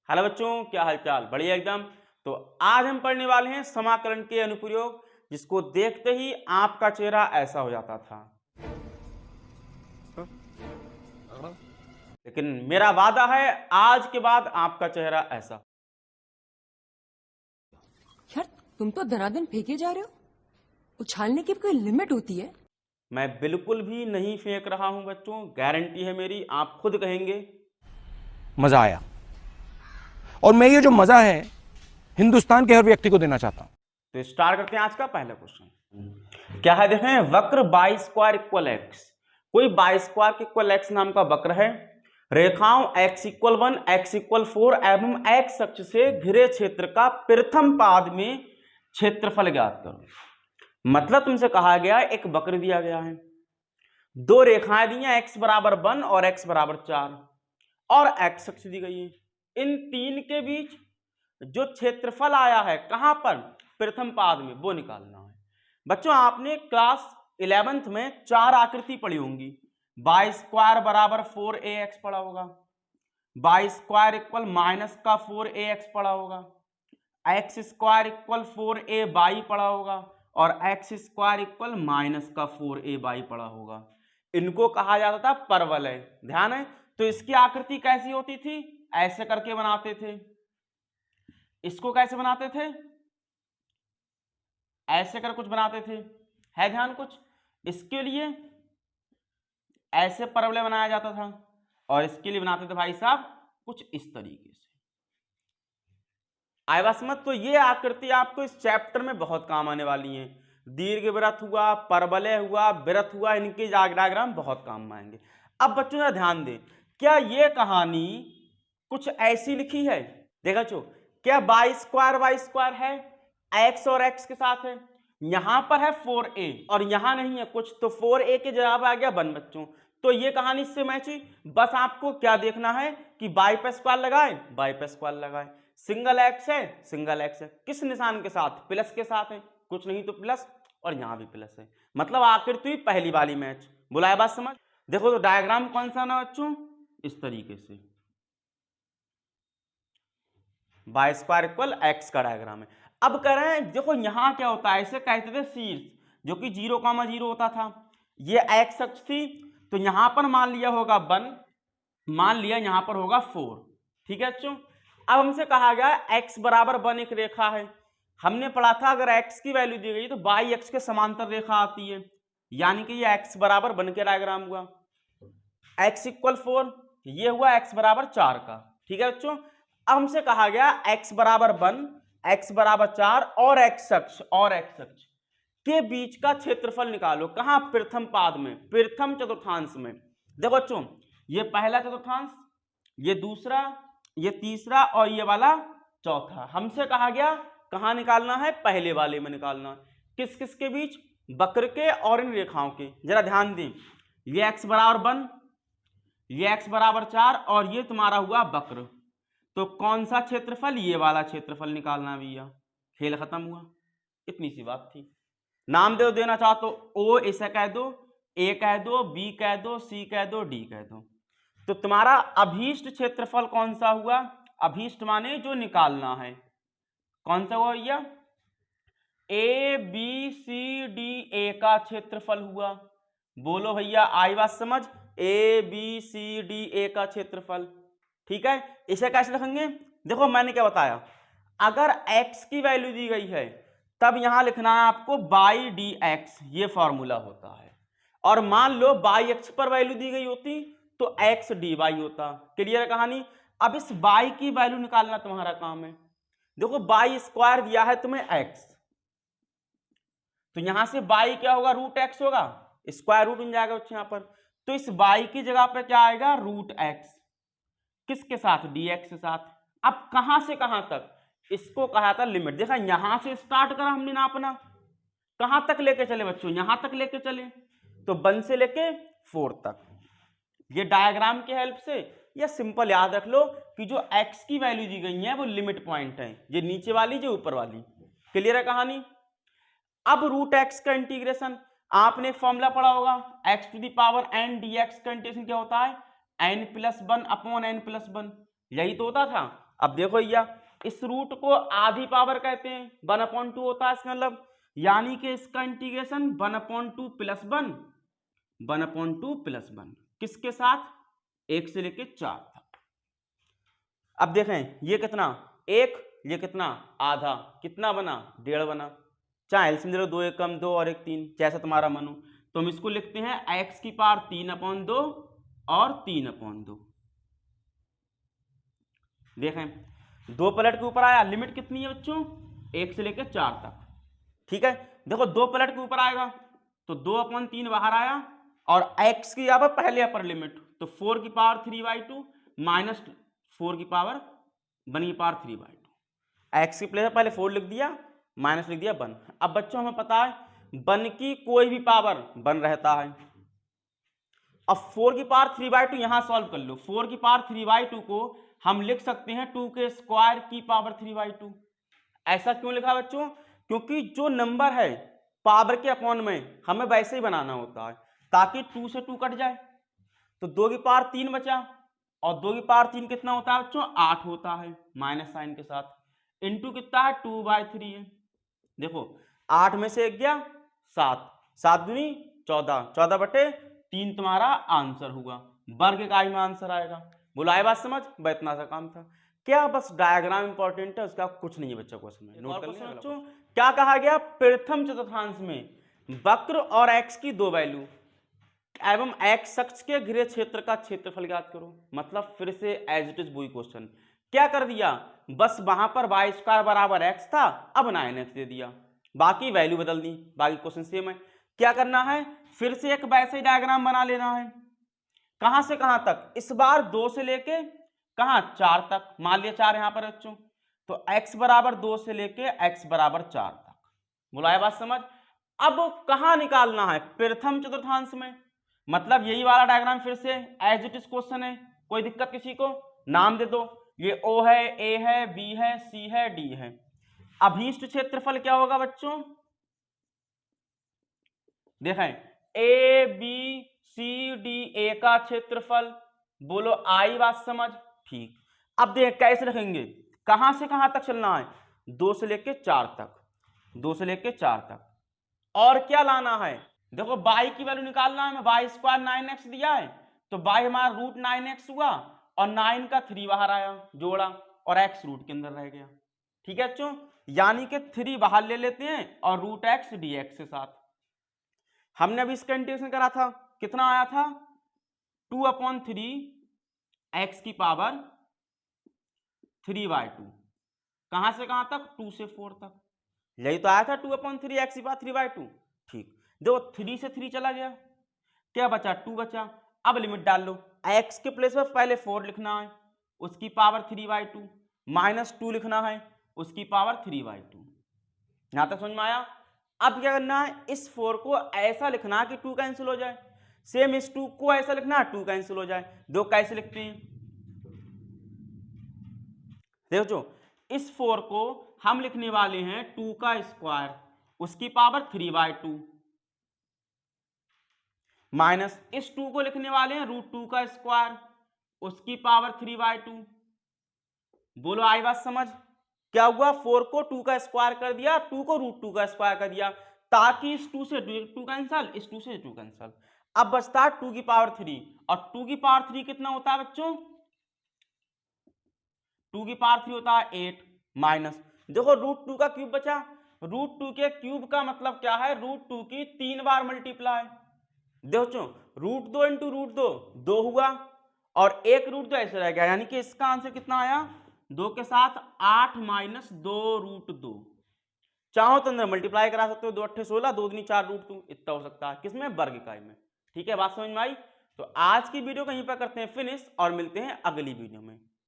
Hello बच्चों, क्या हालचाल? बढ़िया एकदम। तो आज हम पढ़ने वाले हैं समाकलन के अनुप्रयोग, जिसको देखते ही आपका चेहरा ऐसा हो जाता था। लेकिन मेरा वादा है आज के बाद आपका चेहरा ऐसा। यार तुम तो धनाधन फेंके जा रहे हो। उछालने की कोई लिमिट होती है? मैं बिल्कुल भी नहीं फेंक रहा हूं बच्चों, गारंटी है मेरी, आप खुद कहेंगे मजा आया। और मैं ये जो मजा है हिंदुस्तान के हर व्यक्ति को देना चाहता हूं। तो स्टार्ट करते हैं आज का पहला क्वेश्चन। क्या है? देखें, वक्र बाई स्क्वायर इक्वल एक्स। कोई बाई स्क्वायर के इक्वल एक्स नाम का वक्र है। रेखाओं x इक्वल 1, x इक्वल 4 एवं x अक्ष से घिरे क्षेत्र का प्रथम पाद में क्षेत्रफल ज्ञात करो। मतलब तुमसे कहा गया एक वक्र दिया गया है, दो रेखाएं दी हैं, x बराबर 1 और x बराबर 4 और x अक्ष दी गई है। इन तीन के बीच जो क्षेत्रफल आया है कहां पर? प्रथम पाद में, वो निकालना है। बच्चों आपने क्लास 11th में चार आकृति पढ़ी होंगी। बाई स्क्वायर बराबर 4ax पढ़ा होगा, बाई स्क्वायर इक्वल माइनस का 4ax पढ़ा होगा, x square equal 4a by पढ़ा होगा और एक्स स्क्वायर इक्वल माइनस का 4a बाई पढ़ा होगा। इनको कहा जाता था परवलय। ध्यान है? तो इसकी आकृति कैसी होती थी? ऐसे करके बनाते थे। इसको कैसे बनाते थे? ऐसे कर कुछ बनाते थे, है ध्यान कुछ? इसके लिए ऐसे परवलय बनाया जाता था और इसके लिए बनाते थे भाई साहब कुछ इस तरीके से। आए बात समझ? तो ये आकृति आपको इस चैप्टर में बहुत काम आने वाली है। दीर्घ वृत्त हुआ, परवलय हुआ, वृत्त हुआ, इनके डायग्राम बहुत काम आएंगे। अब बच्चों जरा ध्यान दें, क्या ये कहानी कुछ ऐसी लिखी है? देखा चो, क्या बाई स्क्वायर है, एक्स और एक्स के साथ है, यहां पर है 4a और यहां नहीं है कुछ, तो 4a के जवाब आ गया 1 बच्चों। तो ये कहानी इससे मैच हुई। बस आपको क्या देखना है कि बाई पे स्क्वायर लगाए, बाई पे स्क्वायर लगाए, सिंगल एक्स है, सिंगल एक्स है, किस निशान के साथ? प्लस के साथ है, कुछ नहीं तो प्लस, और यहां भी प्लस है। मतलब आकृति पहली वाली मैच। बुलाए बात समझ? देखो तो डायग्राम कौन सा ना बच्चों, इस तरीके से बाई स्क्वायर इक्वल एक्स का डायग्राम है। अब कह रहे हैं देखो यहां क्या होता है, ऐसे कहते थे शीर्ष, जो कि 0,0 होता था। ये एक्स अक्ष थी, तो यहां पर मान लिया होगा 1, मान लिया यहां पर होगा 4। ठीक है बच्चों? अब हमसे कहा गया x बराबर 1 एक रेखा है। हमने पढ़ा था अगर x की वैल्यू दी गई तो बाई एक्स के समांतर रेखा आती है, यानी कि ये x बराबर 1 के डायग्राम हुआ। x इक्वल 4, ये हुआ x बराबर 4 का। ठीक है बच्चों? अब हमसे कहा गया x बराबर 1, x बराबर 4 और x अक्ष के बीच का क्षेत्रफल निकालो। कहां? प्रथम पाद में, प्रथम चतुर्थांश में। देखो बच्चों, ये पहला चतुर्थांश, ये दूसरा, ये तीसरा और ये वाला चौथा। हमसे कहा गया कहां निकालना है? पहले वाले में निकालना। किस किस के बीच? वक्र के और इन रेखाओं के। जरा ध्यान दें, ये x बराबर 1, ये x बराबर 4 और ये तुम्हारा हुआ वक्र। तो कौन सा क्षेत्रफल? ये वाला क्षेत्रफल निकालना भैया। खेल खत्म हुआ, इतनी सी बात थी। नाम दे देना चाहो तो ओ इसे कह दो, ए कह दो, बी कह दो, सी कह दो, डी कह दो। तो तुम्हारा अभीष्ट क्षेत्रफल कौन सा हुआ? अभीष्ट माने जो निकालना है, कौन सा हुआ भैया? ए बी सी डी, ए का क्षेत्रफल हुआ। बोलो भैया, आई बात समझ? ए बी सी डी, ए का क्षेत्रफल। ठीक है? इसे कैसे लिखेंगे? देखो मैंने क्या बताया, अगर x की वैल्यू दी गई है तब यहां लिखना है आपको बाई डी एक्स, ये फॉर्मूला होता है। और मान लो बाई एक्स पर वैल्यू दी गई होती तो x डी वाई होता। क्लियर है कहानी? अब इस बाई की वैल्यू निकालना तुम्हारा काम है। देखो बाई स्क्वायर दिया है तुम्हें x, तो यहां से बाई क्या होगा? रूट एक्स होगा, स्क्वायर रूट बन जाएगा यहां पर। तो इस बाई की जगह पर क्या आएगा? रूट एक्स, किसके साथ? dx के साथ। अब कहां से कहां तक? इसको कहा था लिमिट। देखा, यहां से स्टार्ट करा हमने नापना, कहां तक लेके चले बच्चों? यहां तक लेके चले, तो 1 से लेके 4 तक। ये डायग्राम की हेल्प से या सिंपल याद रख लो कि जो x की वैल्यू दी गई है वो लिमिट पॉइंट है, ये नीचे वाली जो ऊपर वाली। क्लियर है कहानी? अब रूट एक्स का इंटीग्रेशन आपने एक फॉर्मूला पढ़ा होगा, x to the power n dx का इंटीग्रेशन क्या होता है? n+1 अपॉन n+1, यही तो होता था। अब देखो भैया, इस रूट को आधी पावर कहते हैं, 1/2 होता है इसका मतलब, यानी कि इसका इंटीग्रेशन 1/2 + 1, 1/2 + 1 किसके साथ, 1 से लेके 4 तक। अब देखें ये कितना 1, ये कितना आधा, कितना बना 1.5 बना, चाहे एलसीएम ले लो, 2 1 कम 2 और 1 3, जैसा तुम्हारा मन हो। तो हम इसको लिखते हैं x की पावर 3/2 और 3/2। देखें 2 पलट के ऊपर आया, लिमिट कितनी है बच्चों, 1 से लेकर 4 तक। ठीक है, देखो 2 पलट के ऊपर आएगा तो 2/3 बाहर आया, और x की यहाँ पर पहले अपर लिमिट, तो 4 की पावर 3/2 माइनस 4 की पावर 1 की पावर 3/2। x की प्लेस में पहले 4 लिख दिया, माइनस लिख दिया 1। अब बच्चों हमें पता है 1 की कोई भी पावर 1 रहता है। अब 4 की पावर 3/2 यहां सॉल्व कर लो, 4 की पावर 3/2 को हम लिख सकते हैं 2 के स्क्वायर की पावर 3/2। ऐसा क्यों लिखा बच्चों, क्योंकि जो नंबर है पावर के अपॉन में हमें वैसे ही बनाना होता है ताकि 2 से 2 कट जाए। तो 2 की पावर 3 बचा, और 2 की पावर 3 कितना होता है बच्चों, 8 होता है माइनस साइन के साथ, इंटू कितना है 2/3 है। देखो 8 में से 1 गया 7, 7 दूनी 14, 14/3 तुम्हारा आंसर हुआ, वर्ग इकाई में आंसर आएगा। बोलो आए बात समझ, बस इतना सा काम था क्या, बस डायग्राम इंपॉर्टेंट है, उसका कुछ नहीं है बच्चों को इसमें नोट कर लेना बच्चों। क्या कहा गया, प्रथम चतुर्थांश में वक्र और x की 2 वैल्यू एवं x अक्ष के घिरे क्षेत्र का क्षेत्रफल ज्ञात करो। मतलब फिर से एज इट इज वही क्वेश्चन, क्या कर दिया, बस वहां पर y² = x था, अब 9x दे दिया, बाकी वैल्यू बदल दी, बाकी क्वेश्चन सेम है। क्या करना है, फिर से एक वैसे ही डायग्राम बना लेना है। कहां से कहां तक, इस बार 2 से लेके कहां 4 तक, मान लिया 4 यहां पर बच्चों, तो x = 2 से लेके x = 4 तक। बुलाए बात समझ। अब कहां निकालना है, प्रथम चतुर्थांश में, मतलब यही वाला डायग्राम फिर से एज इट इज क्वेश्चन है। कोई दिक्कत किसी को, नाम दे दो, ये O है, A है, B है, C है, D है। अभीष्ट क्षेत्रफल क्या होगा बच्चों, देखें A B C D, A का क्षेत्रफल, बोलो आई बात समझ। ठीक, अब देख कैसे लिखेंगे, कहां से कहां तक चलना है, 2 से लेके 4 तक, 2 से लेके 4 तक। और क्या लाना है, देखो y की वैल्यू निकालना है, y² 9x दिया है, तो y हमारा √9x हुआ, और 9 का 3 बाहर आया जोड़ा, और x रूट के अंदर रह गया। ठीक है बच्चों, यानी कि 3 बाहर ले लेते हैं और √x dx के साथ। हमने अभी इसका इंटीग्रेशन करा था, कितना आया था 2/3 x की पावर 3/2, कहां से कहां तक, 2 से 4 तक, यही तो आया था 2/3 x की पावर 3/2। ठीक, देखो 3 से 3 चला गया, क्या बचा 2 बचा। अब लिमिट डाल लो, x के प्लेस में पहले 4 लिखना है, उसकी पावर 3/2, माइनस 2 लिखना है, उसकी पावर 3/2। यहां तक समझ में आया। अब क्या करना है, इस 4 को ऐसा लिखना कि 2 कैंसिल हो जाए, सेम इस 2 को ऐसा लिखना 2 कैंसिल हो जाए। दो कैसे लिखते हैं, देखो इस 4 को हम लिखने वाले हैं 2 का स्क्वायर, उसकी पावर 3/2, माइनस इस 2 को लिखने वाले हैं √2 का स्क्वायर, उसकी पावर 3/2। बोलो आई बात समझ। क्या हुआ, 4 को 2 का स्क्वायर कर दिया, 2 को √2 का स्क्वायर कर दिया, ताकि इस 2 से 2 कैंसल, इस 2 से 2 कैंसल। अब बचता है 2 की पावर 3, और 2 की पावर 3 कितना होता है बच्चों, 2 की पावर 3 होता है 8, माइनस देखो √2 का क्यूब बचा, √2 के क्यूब का मतलब क्या है, √2 की 3 बार मल्टीप्लाई। देखो √2 इंटू √2 2 हुआ, और एक √2 ऐसे रह गया, यानी कि इसका आंसर कितना आया, 2 के साथ 8 माइनस 2 √2। चाहो तो अंदर मल्टीप्लाई करा सकते हो, 2 8 16, 2 दूनी 4 √2, इतना हो सकता है किसमें, वर्ग इकाई में। ठीक है, बात समझ में आई। तो आज की वीडियो कहीं पर करते हैं फिनिश, और मिलते हैं अगली वीडियो में।